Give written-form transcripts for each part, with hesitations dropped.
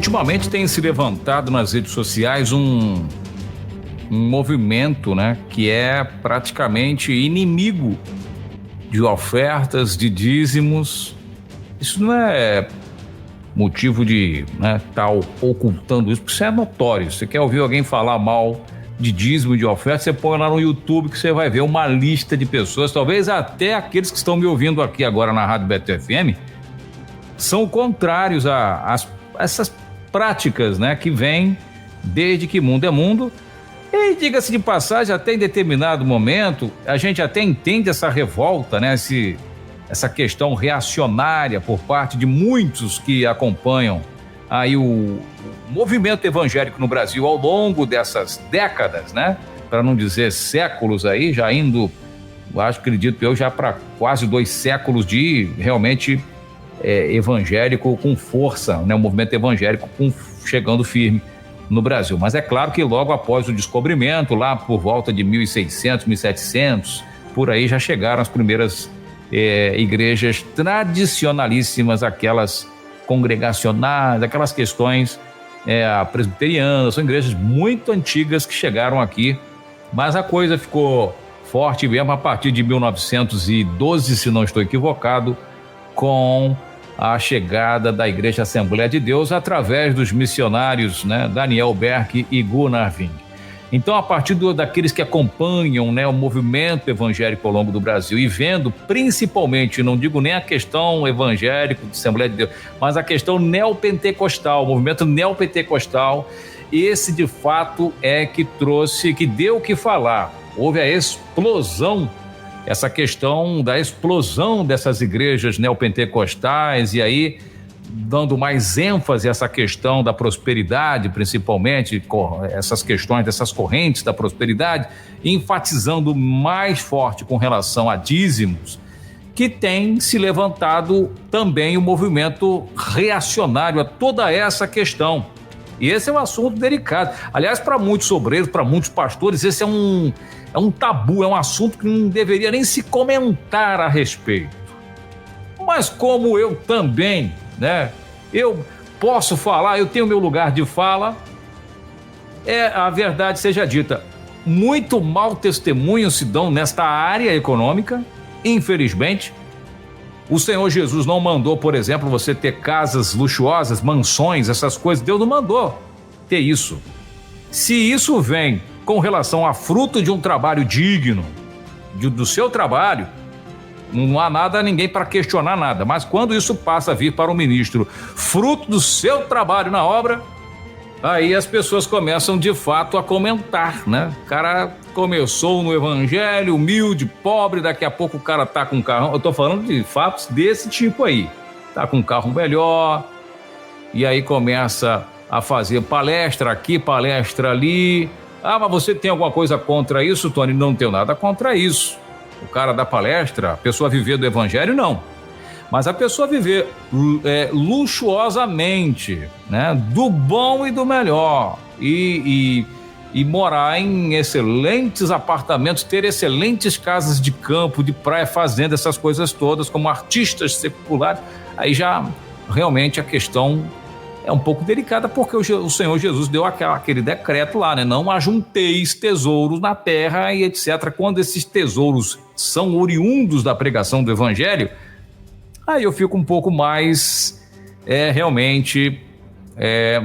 ultimamente tem se levantado nas redes sociais um movimento, né, que é praticamente inimigo de ofertas, de dízimos. Isso não é motivo de estar ocultando isso, porque isso é notório. Você quer ouvir alguém falar mal de dízimo, de oferta, você põe lá no YouTube que você vai ver uma lista de pessoas, talvez até aqueles que estão me ouvindo aqui agora na Rádio Beth FM, são contrários a essas práticas, né, que vêm desde que mundo é mundo. E diga-se de passagem, até em determinado momento, a gente até entende essa revolta, né, essa questão reacionária por parte de muitos que acompanham aí o movimento evangélico no Brasil ao longo dessas décadas, né, para não dizer séculos aí, já indo, acredito eu, já para quase 2 séculos de realmente evangélico com força, né, o movimento evangélico chegando firme no Brasil. Mas é claro que logo após o descobrimento, lá por volta de 1600, 1700, por aí já chegaram as primeiras igrejas tradicionalíssimas, aquelas congregacionais, aquelas questões presbiterianas, são igrejas muito antigas que chegaram aqui, mas a coisa ficou forte mesmo a partir de 1912, se não estou equivocado, com a chegada da Igreja Assembleia de Deus através dos missionários, né, Daniel Berck e Gunnar Wing. Então, a partir daqueles que acompanham, né, o movimento evangélico ao longo do Brasil e vendo principalmente, não digo nem a questão evangélica de Assembleia de Deus, mas a questão neopentecostal, o movimento neopentecostal, esse de fato é que deu o que falar. Houve a explosão, essa questão da explosão dessas igrejas neopentecostais, e aí dando mais ênfase a essa questão da prosperidade, principalmente essas questões dessas correntes da prosperidade, enfatizando mais forte com relação a dízimos, que tem se levantado também o movimento reacionário a toda essa questão. E esse é um assunto delicado. Aliás, para muitos obreiros, para muitos pastores, esse é um tabu, é um assunto que não deveria nem se comentar a respeito. Mas como eu também, né, eu posso falar, eu tenho meu lugar de fala, a verdade seja dita, muito mau testemunho se dão nesta área econômica, infelizmente. O Senhor Jesus não mandou, por exemplo, você ter casas luxuosas, mansões, essas coisas. Deus não mandou ter isso. Se isso vem com relação a fruto de um trabalho digno, do seu trabalho, não há nada, ninguém para questionar nada. Mas quando isso passa a vir para o ministro, fruto do seu trabalho na obra, aí as pessoas começam de fato a comentar, né? O cara começou no evangelho, humilde, pobre, daqui a pouco o cara tá com um carro. Eu tô falando de fatos desse tipo aí. Tá com um carro melhor, e aí começa a fazer palestra aqui, palestra ali. Ah, mas você tem alguma coisa contra isso, Tony? Não tenho nada contra isso. O cara da palestra, a pessoa viver do evangelho, não. Mas a pessoa viver luxuosamente, né, do bom e do melhor, e morar em excelentes apartamentos, ter excelentes casas de campo, de praia, fazenda, essas coisas todas, como artistas seculares, aí já realmente a questão é um pouco delicada, porque o Senhor Jesus deu aquele decreto lá, né? Não ajunteis tesouros na terra e etc. Quando esses tesouros são oriundos da pregação do evangelho, aí eu fico um pouco mais, realmente,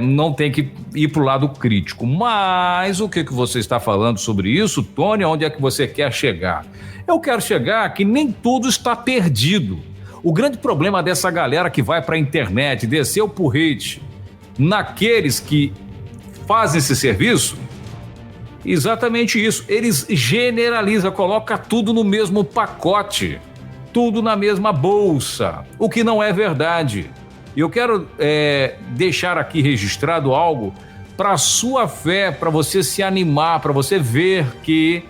não tem que ir para o lado crítico. Mas o que você está falando sobre isso, Tony? Onde é que você quer chegar? Eu quero chegar que nem tudo está perdido. O grande problema dessa galera que vai para a internet, descer o porrete naqueles que fazem esse serviço, exatamente isso. Eles generalizam, colocam tudo no mesmo pacote, tudo na mesma bolsa, o que não é verdade. E eu quero deixar aqui registrado algo para a sua fé, para você se animar, para você ver que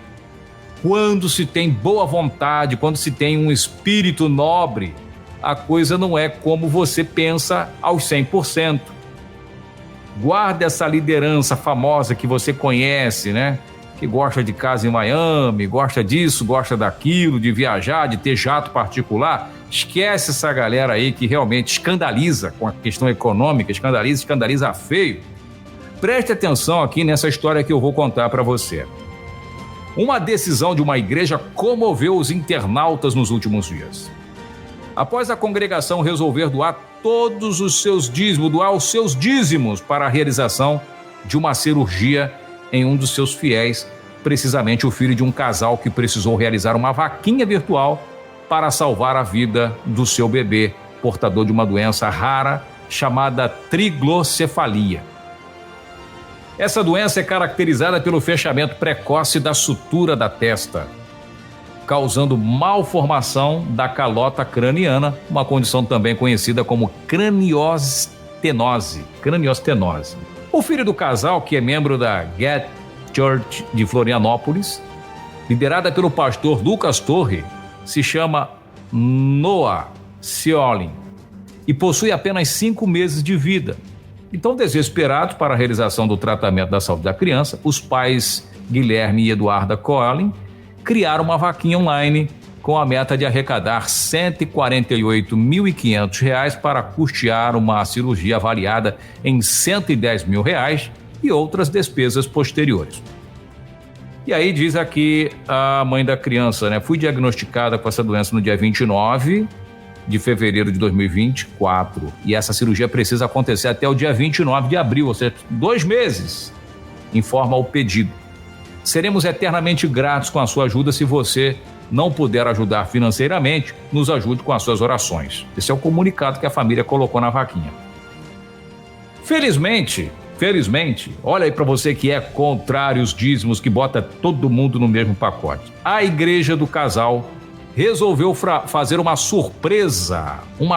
quando se tem boa vontade, quando se tem um espírito nobre, a coisa não é como você pensa aos 100%. Guarda essa liderança famosa que você conhece, né? Que gosta de casa em Miami, gosta disso, gosta daquilo, de viajar, de ter jato particular. Esquece essa galera aí que realmente escandaliza com a questão econômica, escandaliza feio. Preste atenção aqui nessa história que eu vou contar para você. Uma decisão de uma igreja comoveu os internautas nos últimos dias. Após a congregação resolver doar todos os seus dízimos para a realização de uma cirurgia em um dos seus fiéis, precisamente o filho de um casal que precisou realizar uma vaquinha virtual para salvar a vida do seu bebê, portador de uma doença rara chamada triglocefalia. Essa doença é caracterizada pelo fechamento precoce da sutura da testa, causando malformação da calota craniana, uma condição também conhecida como craniostenose. O filho do casal, que é membro da Get Church de Florianópolis, liderada pelo pastor Lucas Torre, se chama Noah Ciolin e possui apenas 5 meses de vida. Então, desesperados para a realização do tratamento da saúde da criança, os pais Guilherme e Eduarda Coelin criaram uma vaquinha online com a meta de arrecadar R$ 148.500 para custear uma cirurgia avaliada em R$ 110 mil e outras despesas posteriores. E aí diz aqui a mãe da criança, né? Fui diagnosticada com essa doença no dia 29 de fevereiro de 2024 e essa cirurgia precisa acontecer até o dia 29 de abril, ou seja, 2 meses, informa o pedido. Seremos eternamente gratos com a sua ajuda. Se você não puder ajudar financeiramente, nos ajude com as suas orações. Esse é o comunicado que a família colocou na vaquinha. Felizmente, olha aí para você que é contrário aos dízimos, que bota todo mundo no mesmo pacote. A igreja do casal resolveu fazer uma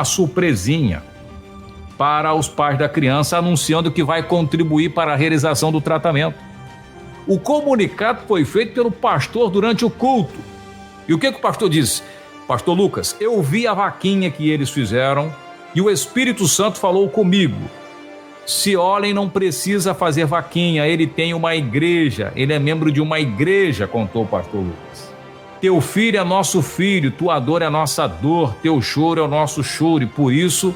surpresinha para os pais da criança, anunciando que vai contribuir para a realização do tratamento. O comunicado foi feito pelo pastor durante o culto. E o que o pastor disse? Pastor Lucas, eu vi a vaquinha que eles fizeram e o Espírito Santo falou comigo. Ciolin não precisa fazer vaquinha, ele tem uma igreja, ele é membro de uma igreja, contou o pastor Lucas. Teu filho é nosso filho, tua dor é nossa dor, teu choro é o nosso choro, e por isso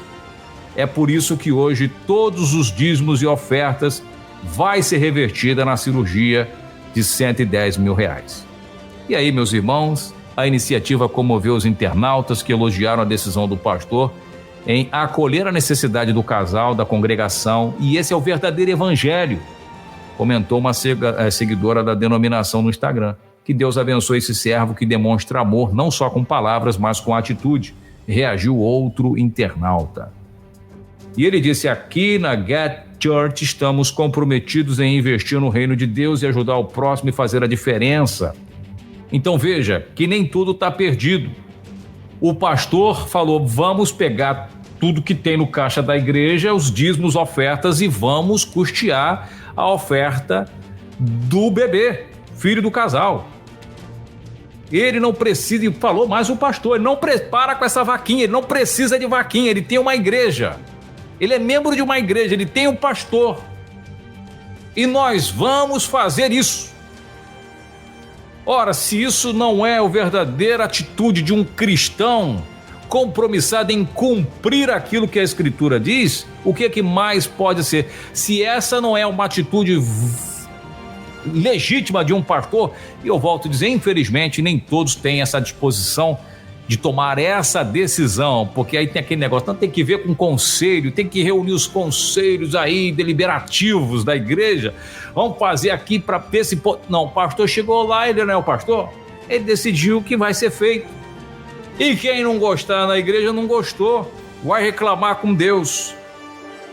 que hoje todos os dízimos e ofertas vai ser revertida na cirurgia de R$ 110 mil. E aí, meus irmãos, a iniciativa comoveu os internautas que elogiaram a decisão do pastor em acolher a necessidade do casal, da congregação, e esse é o verdadeiro evangelho, comentou uma seguidora da denominação no Instagram. Que Deus abençoe esse servo que demonstra amor não só com palavras, mas com atitude, reagiu outro internauta. E ele disse: aqui na Get Church estamos comprometidos em investir no reino de Deus e ajudar o próximo e fazer a diferença. Então veja que nem tudo está perdido. O pastor falou: vamos pegar tudo que tem no caixa da igreja, os dízimos, ofertas, e vamos custear a oferta do bebê, filho do casal. Ele não precisa, e falou mais o pastor, ele não prepara com essa vaquinha, ele não precisa de vaquinha, ele tem uma igreja. Ele é membro de uma igreja, ele tem um pastor. E nós vamos fazer isso. Ora, se isso não é a verdadeira atitude de um cristão compromissado em cumprir aquilo que a Escritura diz, o que mais pode ser? Se essa não é uma atitude legítima de um pastor, e eu volto a dizer, infelizmente, nem todos têm essa disposição de tomar essa decisão, porque aí tem aquele negócio, não tem que ver com conselho, tem que reunir os conselhos aí deliberativos da igreja, vamos fazer aqui para ver se... Não, o pastor chegou lá, ele não é o pastor, ele decidiu o que vai ser feito, e quem não gostar na igreja não gostou, vai reclamar com Deus.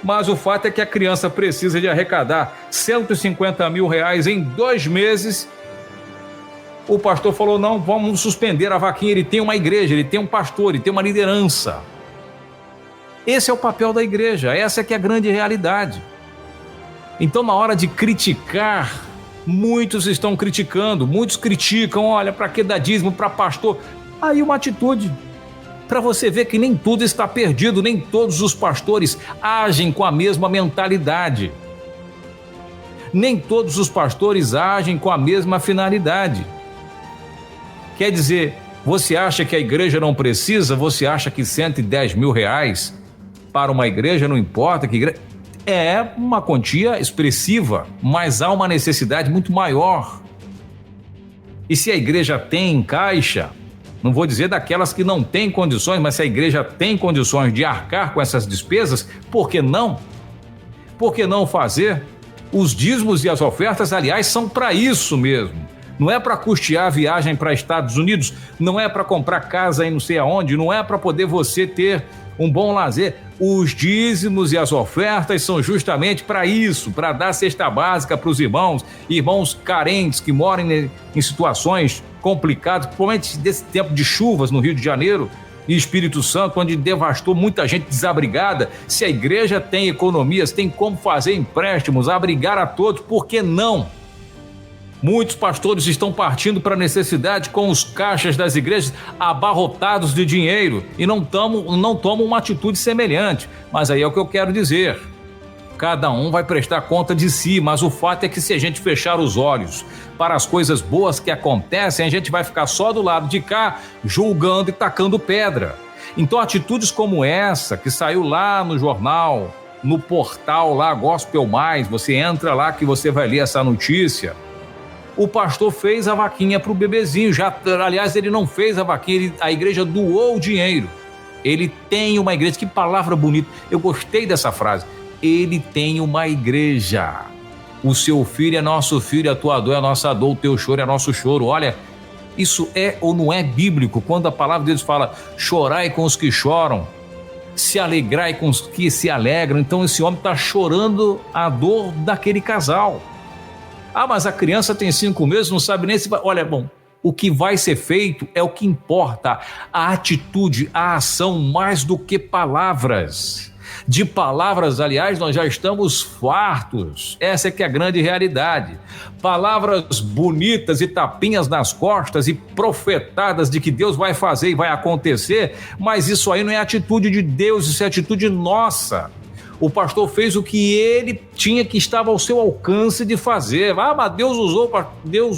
Mas o fato é que a criança precisa de arrecadar R$ 150 mil em 2 meses. O pastor falou: não, vamos suspender a vaquinha. Ele tem uma igreja, ele tem um pastor, ele tem uma liderança. Esse é o papel da igreja, essa é que é a grande realidade. Então, na hora de criticar, muitos estão criticando, muitos criticam, olha, para que dar dízimo para pastor? Aí uma atitude, para você ver que nem tudo está perdido, nem todos os pastores agem com a mesma mentalidade. Nem todos os pastores agem com a mesma finalidade. Quer dizer, Você acha que a igreja não precisa? Você acha que 110 mil reais para uma igreja não importa? Que igreja... É uma quantia expressiva, mas há uma necessidade muito maior. E se a igreja tem em caixa, não vou dizer daquelas que não têm condições, mas se a igreja tem condições de arcar com essas despesas, por que não? Por que não fazer? Os dízimos e as ofertas, aliás, são para isso mesmo. Não é para custear a viagem para Estados Unidos, não é para comprar casa em não sei aonde, não é para poder você ter um bom lazer. Os dízimos e as ofertas são justamente para isso, para dar cesta básica para os irmãos carentes que moram em situações complicadas, principalmente desse tempo de chuvas no Rio de Janeiro e Espírito Santo, onde devastou muita gente desabrigada. Se a igreja tem economias, tem como fazer empréstimos, abrigar a todos, por que não? Muitos pastores estão partindo para a necessidade com os caixas das igrejas abarrotados de dinheiro e não tomam uma atitude semelhante. Mas aí é o que eu quero dizer. Cada um vai prestar conta de si, mas o fato é que se a gente fechar os olhos para as coisas boas que acontecem, a gente vai ficar só do lado de cá, julgando e tacando pedra. Então atitudes como essa, que saiu lá no jornal, no portal lá, Gospel Mais, você entra lá que você vai ler essa notícia. O pastor fez a vaquinha para o bebezinho, aliás, ele não fez a vaquinha, a igreja doou o dinheiro. Ele tem uma igreja, que palavra bonita, eu gostei dessa frase. Ele tem uma igreja. O seu filho é nosso filho, a tua dor é nossa dor, o teu choro é nosso choro. Olha, isso é ou não é bíblico? Quando a palavra de Deus fala, chorai com os que choram, se alegrai com os que se alegram. Então esse homem está chorando a dor daquele casal. Ah, mas a criança tem 5 meses, não sabe nem se vai... Olha, bom, o que vai ser feito é o que importa. A atitude, a ação, mais do que palavras. De palavras, aliás, nós já estamos fartos. Essa é que é a grande realidade. Palavras bonitas e tapinhas nas costas e profetadas de que Deus vai fazer e vai acontecer, mas isso aí não é atitude de Deus, isso é atitude nossa. O pastor fez o que ele tinha, que estava ao seu alcance de fazer. Ah, mas Deus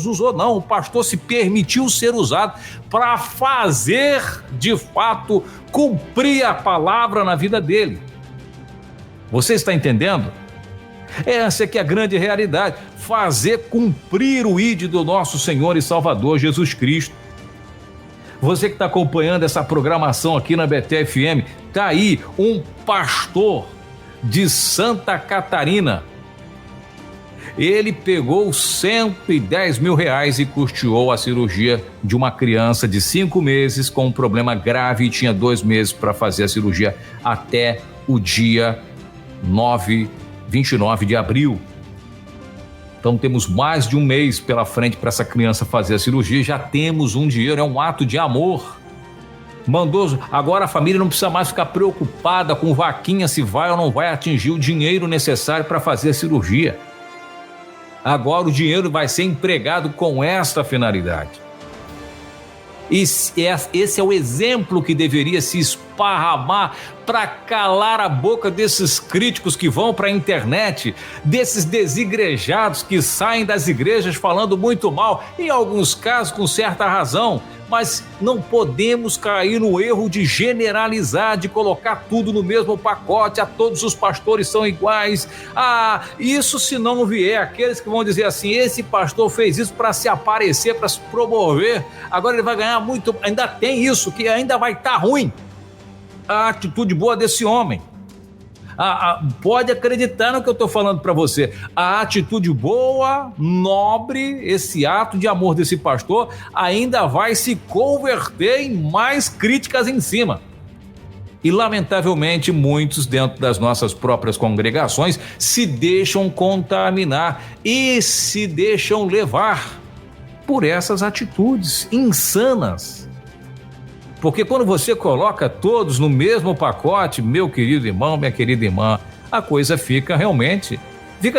usou não, o pastor se permitiu ser usado para fazer, de fato, cumprir a palavra na vida dele. Você está entendendo? Essa é que é a grande realidade, fazer cumprir o ID do nosso Senhor e Salvador Jesus Cristo. Você que está acompanhando essa programação aqui na Betel FM, está aí um pastor de Santa Catarina. Ele pegou 110 mil reais e custeou a cirurgia de uma criança de 5 meses com um problema grave e tinha 2 meses para fazer a cirurgia até o dia 29 de abril. Então temos mais de um mês pela frente para essa criança fazer a cirurgia, já temos um dinheiro, é um ato de amor. Mandou, agora a família não precisa mais ficar preocupada com vaquinha se vai ou não vai atingir o dinheiro necessário para fazer a cirurgia. Agora o dinheiro vai ser empregado com esta finalidade. Esse é o exemplo que deveria se esparramar para calar a boca desses críticos que vão para a internet, desses desigrejados que saem das igrejas falando muito mal, em alguns casos com certa razão, mas não podemos cair no erro de generalizar, de colocar tudo no mesmo pacote, todos os pastores são iguais. Isso se não vier aqueles que vão dizer assim, esse pastor fez isso para se aparecer, para se promover, agora ele vai ganhar muito, ainda tem isso, que ainda vai estar ruim. A atitude boa desse homem. Pode acreditar no que eu estou falando para você. A atitude boa, nobre, esse ato de amor desse pastor ainda vai se converter em mais críticas em cima. E lamentavelmente muitos dentro das nossas próprias congregações se deixam contaminar e se deixam levar por essas atitudes insanas. Porque quando você coloca todos no mesmo pacote, meu querido irmão, minha querida irmã, a coisa fica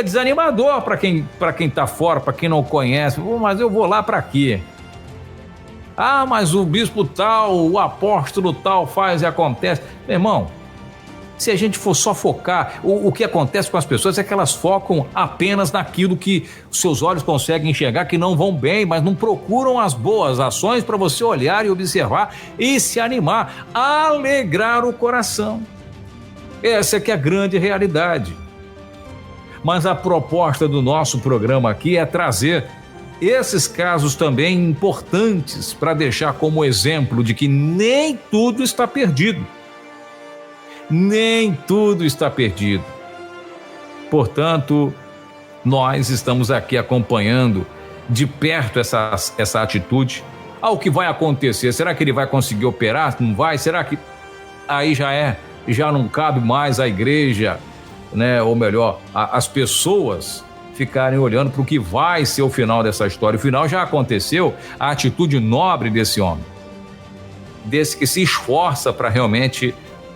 desanimador para quem está fora, para quem não conhece. Mas eu vou lá para quê? Mas o bispo tal, o apóstolo tal faz e acontece. Meu irmão, Se a gente for só focar, o que acontece com as pessoas é que elas focam apenas naquilo que seus olhos conseguem enxergar, que não vão bem, mas não procuram as boas ações para você olhar e observar e se animar, alegrar o coração. Essa é que é a grande realidade. Mas a proposta do nosso programa aqui é trazer esses casos também importantes para deixar como exemplo de que nem tudo está perdido. Nem tudo está perdido. Portanto, nós estamos aqui acompanhando de perto essa atitude. O que vai acontecer? Será que ele vai conseguir operar? Não vai? Será que aí já não cabe mais a igreja, né? Ou melhor, as pessoas ficarem olhando para o que vai ser o final dessa história. O final já aconteceu, a atitude nobre desse homem, desse que se esforça para realmente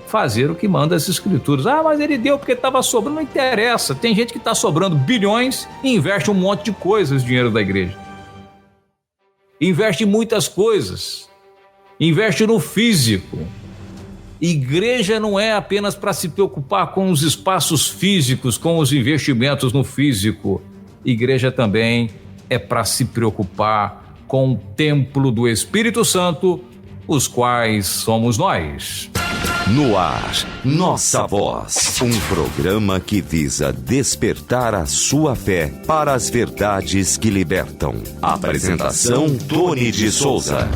fazer o que manda as escrituras. Mas ele deu porque estava sobrando. Não interessa, tem gente que está sobrando bilhões e investe um monte de coisas, dinheiro da igreja. Investe em muitas coisas, investe no físico. Igreja não é apenas para se preocupar com os espaços físicos, com os investimentos no físico. Igreja também é para se preocupar com o templo do Espírito Santo, os quais somos nós. No ar, Nossa Voz, um programa que visa despertar a sua fé para as verdades que libertam. Apresentação, Tony de Souza.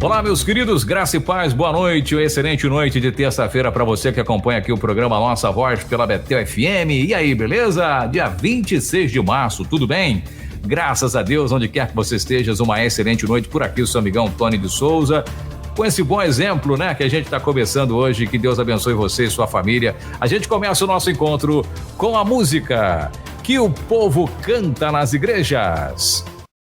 Olá, meus queridos, graça e paz, boa noite, uma excelente noite de terça-feira para você que acompanha aqui o programa Nossa Voz pela Betel FM. E aí, beleza? Dia 26 de março, tudo bem? Graças a Deus, onde quer que você esteja, uma excelente noite por aqui, o seu amigão Tony de Souza. Com esse bom exemplo, né, que a gente está começando hoje, que Deus abençoe você e sua família. A gente começa o nosso encontro com a música que o povo canta nas igrejas.